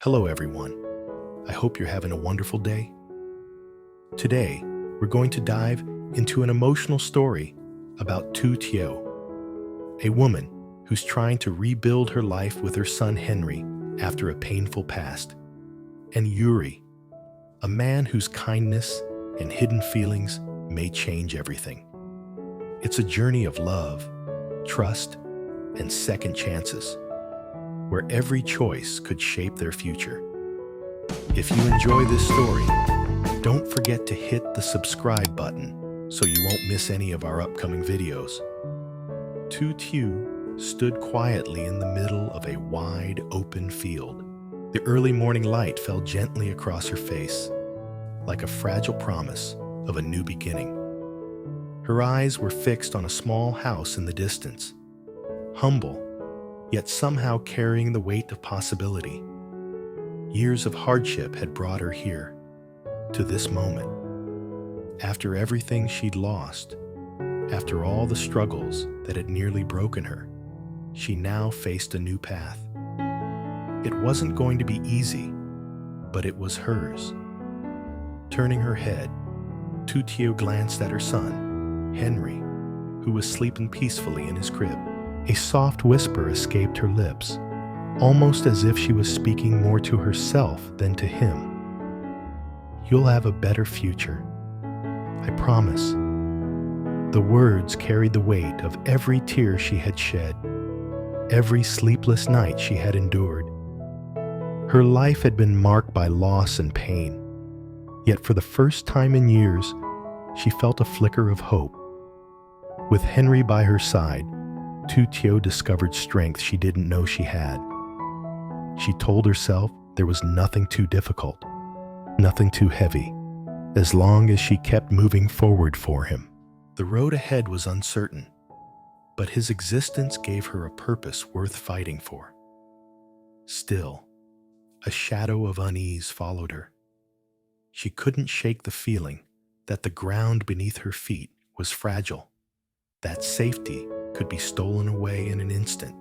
Hello everyone. I hope you're having a wonderful day. Today, we're going to dive into an emotional story about Tu Tieu, a woman who's trying to rebuild her life with her son Henry after a painful past, and Yuri, a man whose kindness and hidden feelings may change everything. It's a journey of love, trust, and second chances, where every choice could shape their future. If you enjoy this story, don't forget to hit the subscribe button so you won't miss any of our upcoming videos. Tu Tieu stood quietly in the middle of a wide, open field. The early morning light fell gently across her face, like a fragile promise of a new beginning. Her eyes were fixed on a small house in the distance, humble, yet somehow carrying the weight of possibility. Years of hardship had brought her here, to this moment. After everything she'd lost, after all the struggles that had nearly broken her, she now faced a new path. It wasn't going to be easy, but it was hers. Turning her head, Tu Tieu glanced at her son, Henry, who was sleeping peacefully in his crib. A soft whisper escaped her lips, almost as if she was speaking more to herself than to him. "You'll have a better future. I promise." The words carried the weight of every tear she had shed, every sleepless night she had endured. Her life had been marked by loss and pain, yet for the first time in years, she felt a flicker of hope. With Henry by her side, Tu Tieu discovered strength she didn't know she had. She told herself there was nothing too difficult, nothing too heavy, as long as she kept moving forward for him. The road ahead was uncertain, but his existence gave her a purpose worth fighting for. Still, a shadow of unease followed her. She couldn't shake the feeling that the ground beneath her feet was fragile, that safety could be stolen away in an instant.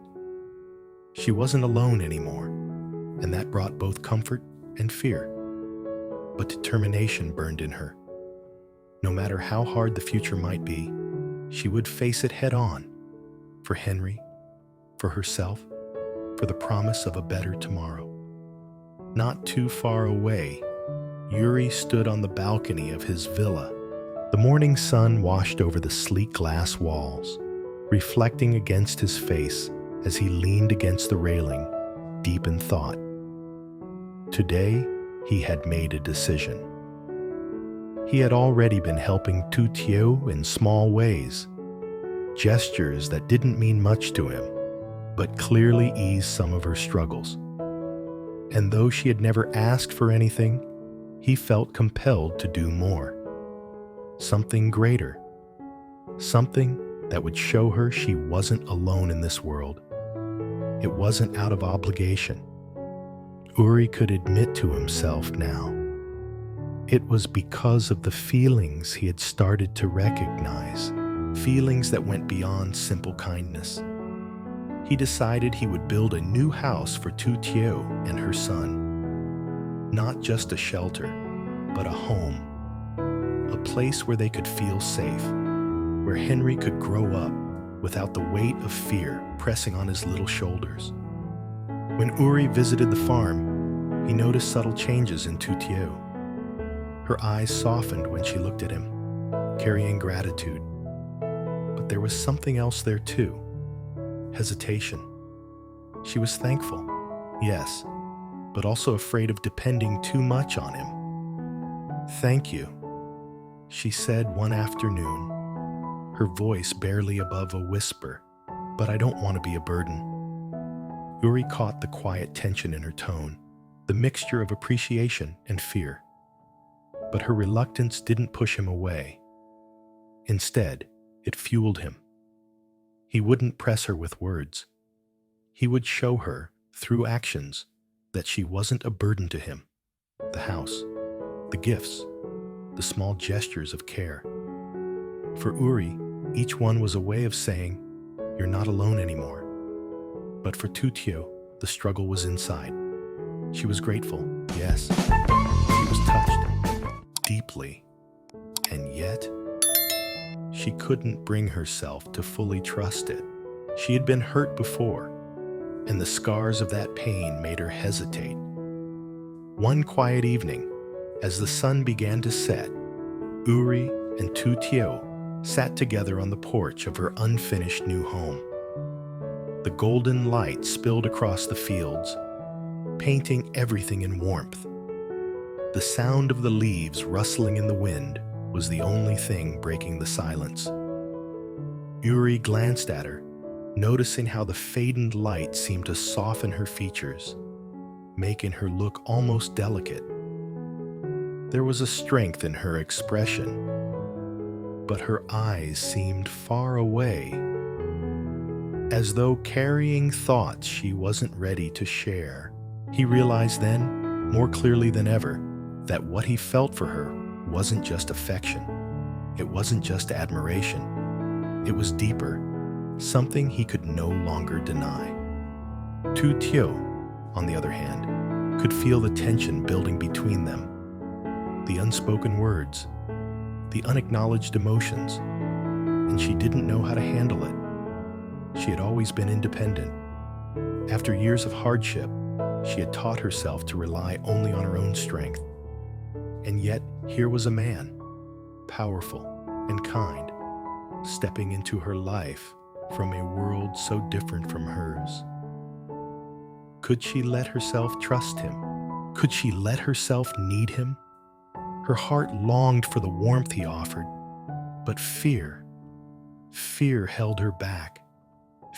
She wasn't alone anymore, and that brought both comfort and fear. But determination burned in her. No matter how hard the future might be, she would face it head on, for Henry, for herself, for the promise of a better tomorrow. Not too far away, Yuri stood on the balcony of his villa. The morning sun washed over the sleek glass walls, reflecting against his face as he leaned against the railing, deep in thought. Today, he had made a decision. He had already been helping Tu Tieu in small ways, gestures that didn't mean much to him, but clearly eased some of her struggles. And though she had never asked for anything, he felt compelled to do more. Something greater, something that would show her she wasn't alone in this world. It wasn't out of obligation. Yuri could admit to himself now. It was because of the feelings he had started to recognize, feelings that went beyond simple kindness. He decided he would build a new house for Tu Tieu and her son. Not just a shelter, but a home. A place where they could feel safe, where Henry could grow up without the weight of fear pressing on his little shoulders. When Yuri visited the farm, he noticed subtle changes in Tu Tieu. Her eyes softened when she looked at him, carrying gratitude. But there was something else there too. Hesitation. She was thankful, yes, but also afraid of depending too much on him. "Thank you," she said one afternoon, her voice barely above a whisper, "but I don't want to be a burden." Yuri caught the quiet tension in her tone, the mixture of appreciation and fear. But her reluctance didn't push him away. Instead, it fueled him. He wouldn't press her with words. He would show her, through actions, that she wasn't a burden to him. The house, the gifts, the small gestures of care. For Yuri, each one was a way of saying, "You're not alone anymore." But for Tu Tieu, the struggle was inside. She was grateful, yes. She was touched deeply. And yet, she couldn't bring herself to fully trust it. She had been hurt before, and the scars of that pain made her hesitate. One quiet evening, as the sun began to set, Ly and Tu Tieu sat together on the porch of her unfinished new home. The golden light spilled across the fields, painting everything in warmth. The sound of the leaves rustling in the wind was the only thing breaking the silence. Ly glanced at her, noticing how the fading light seemed to soften her features, making her look almost delicate. There was a strength in her expression, but her eyes seemed far away, as though carrying thoughts she wasn't ready to share. He realized then, more clearly than ever, that what he felt for her wasn't just affection. It wasn't just admiration. It was deeper, something he could no longer deny. Tu Tieu, on the other hand, could feel the tension building between them, the unspoken words, the unacknowledged emotions, and she didn't know how to handle it. She had always been independent. After years of hardship, she had taught herself to rely only on her own strength. And yet, here was a man, powerful and kind, stepping into her life from a world so different from hers. Could she let herself trust him? Could she let herself need him? Her heart longed for the warmth he offered, but fear held her back.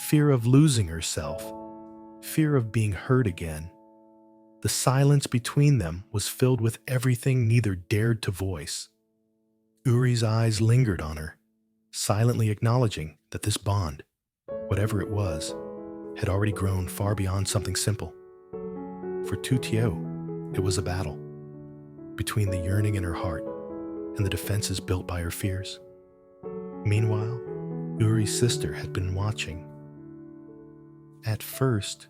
Fear of losing herself, fear of being hurt again. The silence between them was filled with everything neither dared to voice. Ly's eyes lingered on her, silently acknowledging that this bond, whatever it was, had already grown far beyond something simple. For Tu Tieu, it was a battle between the yearning in her heart and the defenses built by her fears. Meanwhile, Ly's sister had been watching. At first,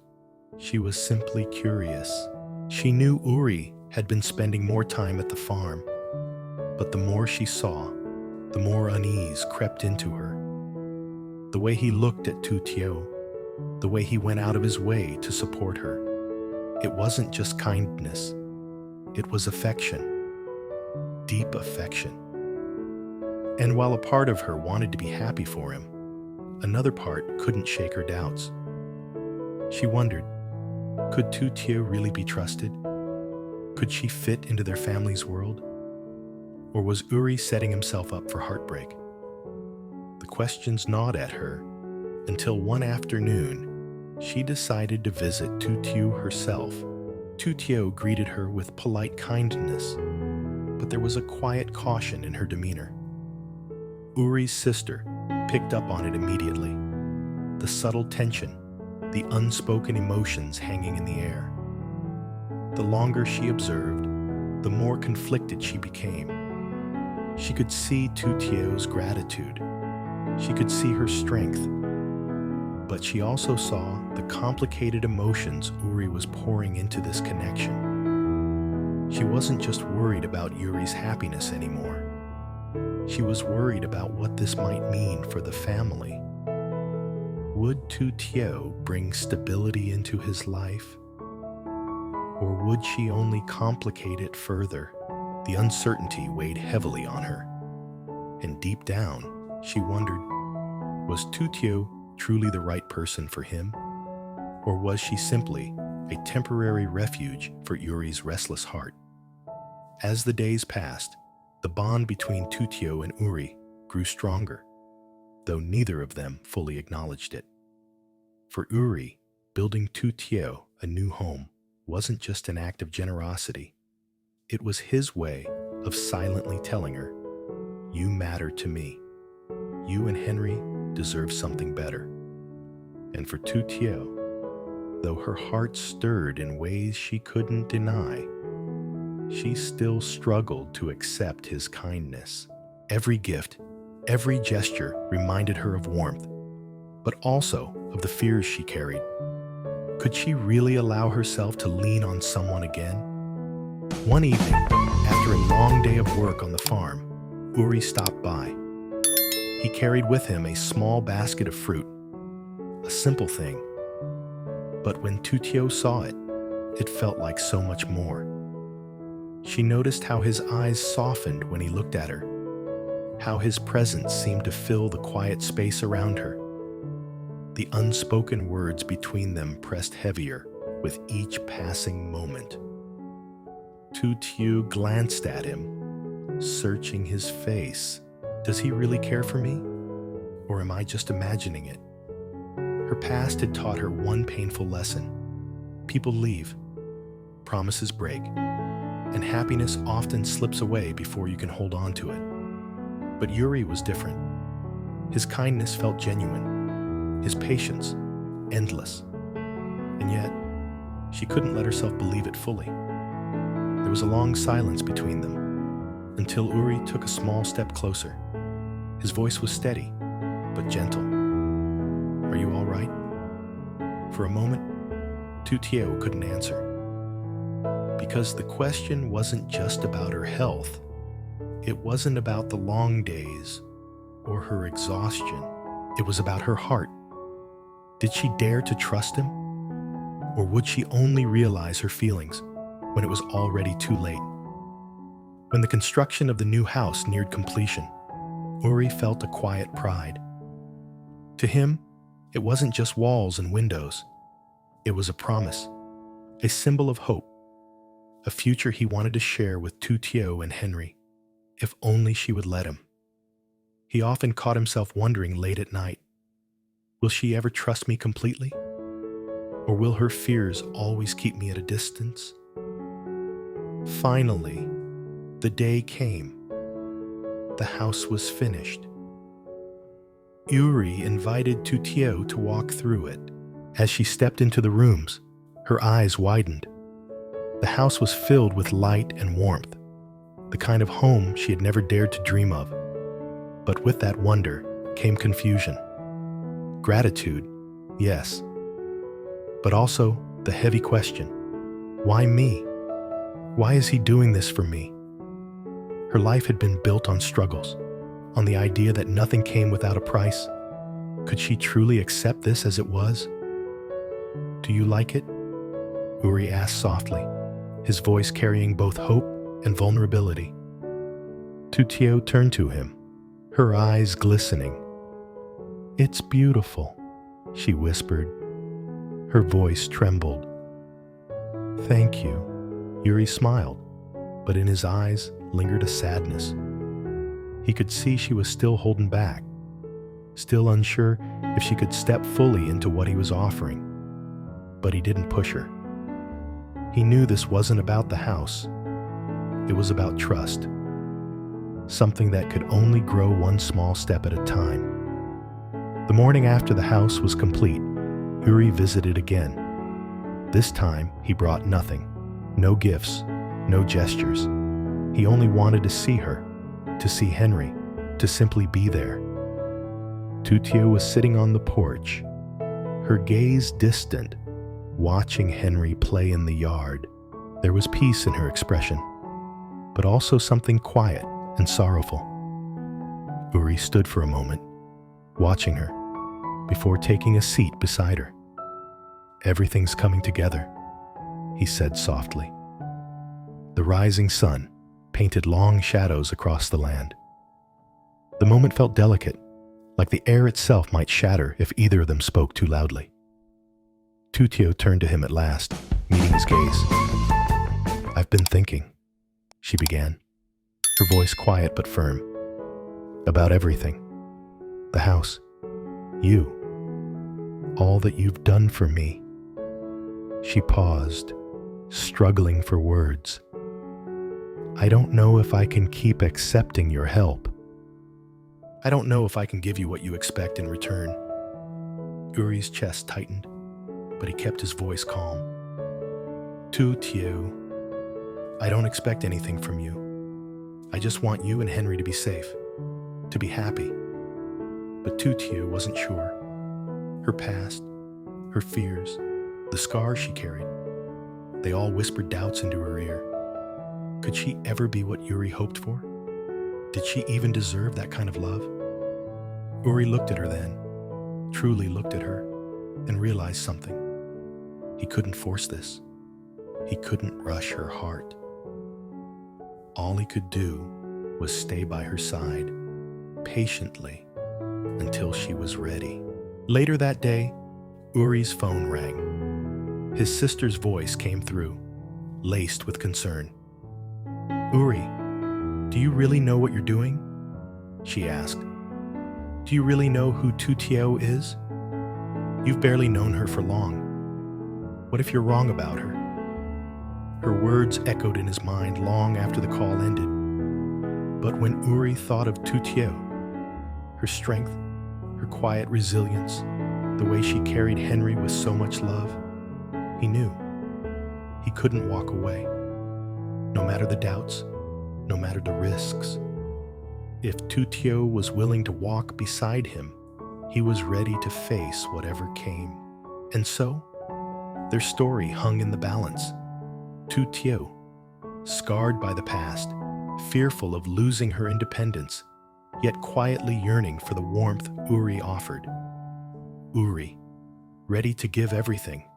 she was simply curious. She knew Ly had been spending more time at the farm, but the more she saw, the more unease crept into her. The way he looked at Tu Tieu, the way he went out of his way to support her, it wasn't just kindness, it was affection, deep affection. And while a part of her wanted to be happy for him, another part couldn't shake her doubts. She wondered, could Tu Tieu really be trusted? Could she fit into their family's world? Or was Ly setting himself up for heartbreak? The questions gnawed at her until one afternoon, she decided to visit Tu Tieu herself. Tu Tieu greeted her with polite kindness, but there was a quiet caution in her demeanor. Ly's sister picked up on it immediately. The subtle tension, the unspoken emotions hanging in the air. The longer she observed, the more conflicted she became. She could see Tu Tieu's gratitude. She could see her strength. But she also saw the complicated emotions Ly was pouring into this connection. She wasn't just worried about Ly's happiness anymore. She was worried about what this might mean for the family. Would Tu Tieu bring stability into his life? Or would she only complicate it further? The uncertainty weighed heavily on her. And deep down, she wondered, was Tu Tieu truly the right person for him? Or was she simply a temporary refuge for Ly's restless heart? As the days passed, the bond between Tu Tieu and Ly grew stronger, though neither of them fully acknowledged it. For Ly, building Tu Tieu a new home wasn't just an act of generosity. It was his way of silently telling her, "You matter to me. You and Henry deserve something better." And for Tu Tieu, though her heart stirred in ways she couldn't deny, she still struggled to accept his kindness. Every gift, every gesture reminded her of warmth, but also of the fears she carried. Could she really allow herself to lean on someone again? One evening, after a long day of work on the farm, Uri stopped by. He carried with him a small basket of fruit, a simple thing. But when Tu Tieu saw it, it felt like so much more. She noticed how his eyes softened when he looked at her, how his presence seemed to fill the quiet space around her. The unspoken words between them pressed heavier with each passing moment. Tu Tieu glanced at him, searching his face. Does he really care for me? Or am I just imagining it? Her past had taught her one painful lesson. People leave, promises break, and happiness often slips away before you can hold on to it. But Uri was different. His kindness felt genuine, his patience endless. And yet, she couldn't let herself believe it fully. There was a long silence between them, until Uri took a small step closer. His voice was steady, but gentle. Are you all right? For a moment, Tu Tieu couldn't answer. Because the question wasn't just about her health. It wasn't about the long days or her exhaustion. It was about her heart. Did she dare to trust him? Or would she only realize her feelings when it was already too late? When the construction of the new house neared completion, Uri felt a quiet pride. To him, it wasn't just walls and windows. It was a promise, a symbol of hope, a future he wanted to share with Tu Tieu and Henry, if only she would let him. He often caught himself wondering late at night, will she ever trust me completely? Or will her fears always keep me at a distance? Finally, the day came. The house was finished. Uri invited Tu Tieu to walk through it. As she stepped into the rooms, her eyes widened. The house was filled with light and warmth, the kind of home she had never dared to dream of. But with that wonder came confusion. Gratitude, yes. But also the heavy question, why me? Why is he doing this for me? Her life had been built on struggles, on the idea that nothing came without a price. Could she truly accept this as it was? Do you like it? Uri asked softly, his voice carrying both hope and vulnerability. Tu Tieu turned to him, her eyes glistening. It's beautiful, she whispered. Her voice trembled. Thank you. Uri smiled, but in his eyes lingered a sadness. He could see she was still holding back, still unsure if she could step fully into what he was offering. But he didn't push her. He knew this wasn't about the house. It was about trust, something that could only grow one small step at a time. The morning after the house was complete, Uri visited again. This time, he brought nothing. No gifts, no gestures. He only wanted to see her, to see Henry, to simply be there. Tu Tieu was sitting on the porch, her gaze distant, watching Henry play in the yard. There was peace in her expression, but also something quiet and sorrowful. Uri stood for a moment, watching her, before taking a seat beside her. Everything's coming together, he said softly. The rising sun painted long shadows across the land. The moment felt delicate, like the air itself might shatter if either of them spoke too loudly. Tu Tieu turned to him at last, meeting his gaze. I've been thinking, she began, her voice quiet but firm, about everything. The house, you, all that you've done for me. She paused, struggling for words. I don't know if I can keep accepting your help. I don't know if I can give you what you expect in return. Uri's chest tightened, but he kept his voice calm. Tu Tieu, I don't expect anything from you. I just want you and Henry to be safe, to be happy. But Tu Tieu wasn't sure. Her past, her fears, the scars she carried. They all whispered doubts into her ear. Could she ever be what Uri hoped for? Did she even deserve that kind of love? Uri looked at her then, truly looked at her, and realized something. He couldn't force this. He couldn't rush her heart. All he could do was stay by her side, patiently, until she was ready. Later that day, Uri's phone rang. His sister's voice came through, laced with concern. "Uri, do you really know what you're doing?" she asked. "Do you really know who Tu Tieu is? You've barely known her for long. What if you're wrong about her?" Her words echoed in his mind long after the call ended. But when Uri thought of Tu Tieu, her strength, her quiet resilience, the way she carried Henry with so much love, he knew he couldn't walk away. No matter the doubts, no matter the risks. If Tu Tieu was willing to walk beside him, he was ready to face whatever came. And so, their story hung in the balance. Tu Tieu, scarred by the past, fearful of losing her independence, yet quietly yearning for the warmth Uri offered. Uri, ready to give everything,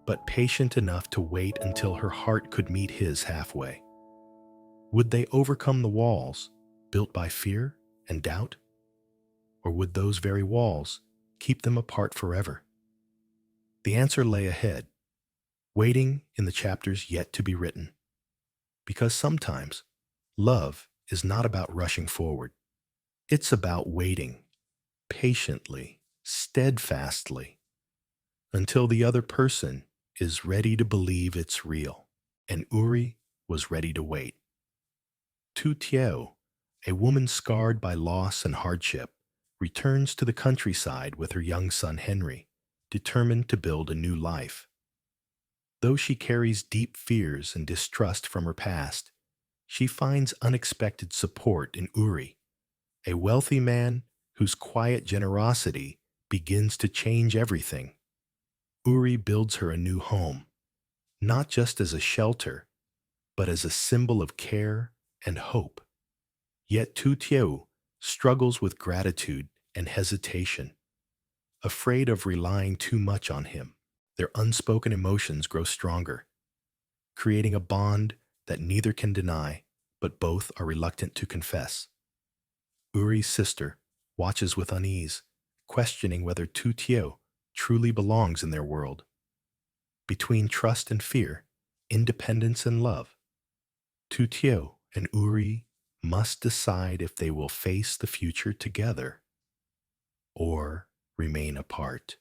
but patient enough to wait until her heart could meet his halfway. Would they overcome the walls built by fear and doubt? Or would those very walls keep them apart forever? The answer lay ahead, waiting in the chapters yet to be written. Because sometimes, love is not about rushing forward. It's about waiting, patiently, steadfastly, until the other person is ready to believe it's real. And Uri was ready to wait. Tu Tieu, a woman scarred by loss and hardship, returns to the countryside with her young son Henry, determined to build a new life. Though she carries deep fears and distrust from her past, she finds unexpected support in Uri, a wealthy man whose quiet generosity begins to change everything. Uri builds her a new home, not just as a shelter, but as a symbol of care and hope. Yet Tu Tieu struggles with gratitude and hesitation, afraid of relying too much on him. Their unspoken emotions grow stronger, creating a bond that neither can deny, but both are reluctant to confess. Uri's sister watches with unease, questioning whether Tu Tieu truly belongs in their world. Between trust and fear, independence and love, Tu Tieu and Uri must decide if they will face the future together or remain apart.